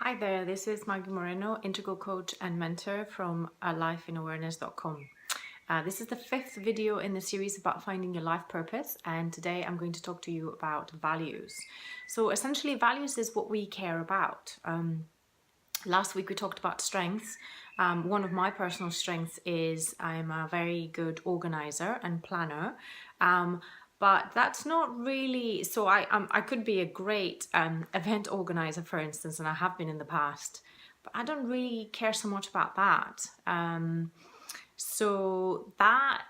Hi there, this is Maggie Moreno, integral coach and mentor from lifeinawareness.com. This is the fifth video in the series about finding your life purpose, and today I'm going to talk to you about values. So essentially, values is what we care about. Last week we talked about strengths. One of my personal strengths is I'm a very good organizer and planner. But that's not really, so I could be a great event organizer, for instance, and I have been in the past, but I don't really care so much about that. So that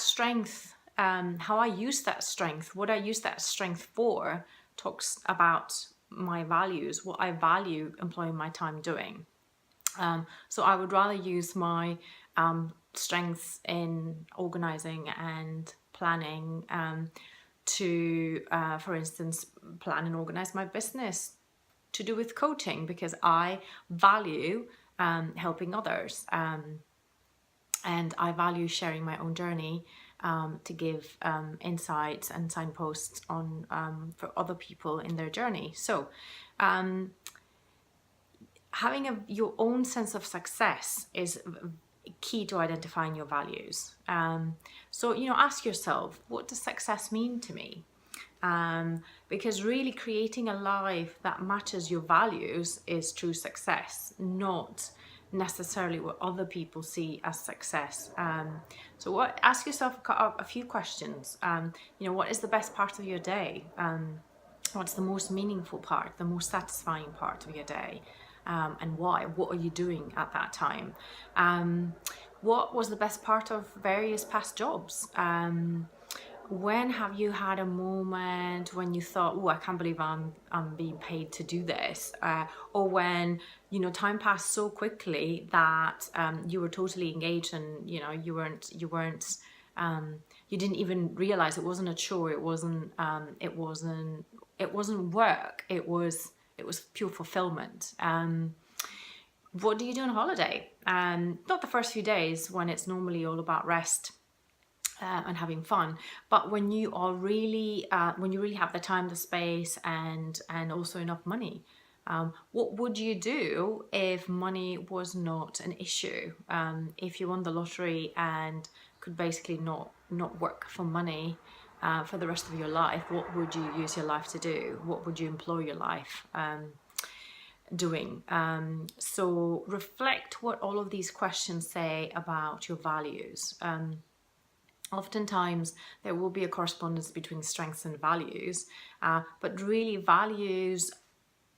strength, how I use that strength, what I use that strength for, talks about my values, what I value employing my time doing. So I would rather use my strengths in organizing and planning to, for instance, plan and organize my business to do with coaching, because I value helping others. And I value sharing my own journey to give insights and signposts on for other people in their journey. So having your own sense of success is key to identifying your values. So, ask yourself, what does success mean to me? Because really creating a life that matches your values is true success, not necessarily what other people see as success. So ask yourself a few questions. What is the best part of your day? What's the most meaningful part, the most satisfying part of your day? And why? What are you doing at that time? What was the best part of various past jobs? When have you had a moment when you thought, oh, I can't believe I'm being paid to do this? Or when, time passed so quickly that you were totally engaged and, you didn't even realize it wasn't a chore. It wasn't work. It was pure fulfillment. What do you do on holiday? Not the first few days when it's normally all about rest and having fun, but when you are really when you really have the time, the space, and also enough money. What would you do if money was not an issue? If you won the lottery and could basically not work for money for the rest of your life, what would you use your life to do? What would you employ your life doing? So reflect what all of these questions say about your values. Oftentimes there will be a correspondence between strengths and values, but really values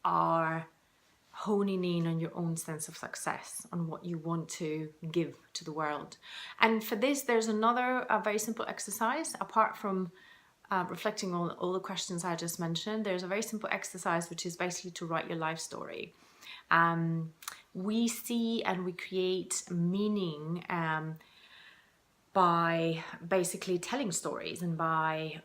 are honing in on your own sense of success, on what you want to give to the world. And for this, there's another very simple exercise. Apart from reflecting on all the questions I just mentioned, there's a very simple exercise which is basically to write your life story. We see and we create meaning by basically telling stories and by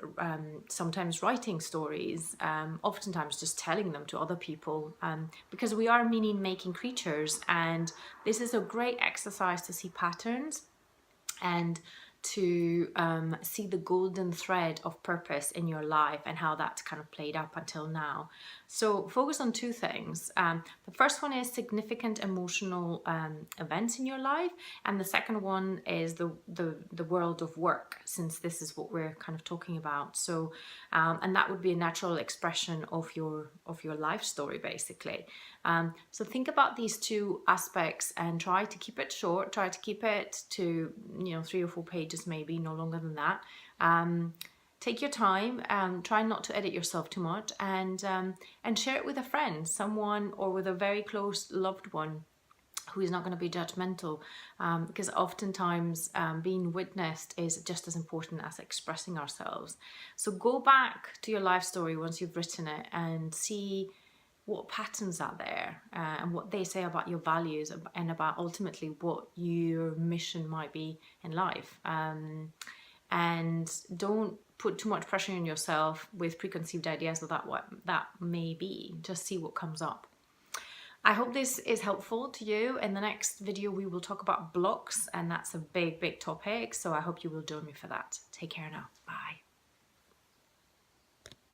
sometimes writing stories, oftentimes just telling them to other people, because we are meaning-making creatures, and this is a great exercise to see patterns and to see the golden thread of purpose in your life and how that's kind of played up until now. So focus on two things. The first one is significant emotional events in your life, and the second one is the world of work, since this is what we're kind of talking about. So and that would be a natural expression of your life story, basically. So think about these two aspects and try to keep it short. Try to keep it to 3 or 4 pages, maybe no longer than that. Take your time, try not to edit yourself too much, and share it with a friend, someone, or with a very close loved one who is not going to be judgmental, because oftentimes being witnessed is just as important as expressing ourselves. So go back to your life story once you've written it and see what patterns are there, and what they say about your values and about ultimately what your mission might be in life. And don't put too much pressure on yourself with preconceived ideas about what that may be. Just see what comes up. I hope this is helpful to you. In the next video we will talk about blocks, and that's a big topic, so I hope you will join me for that. Take care now. Bye.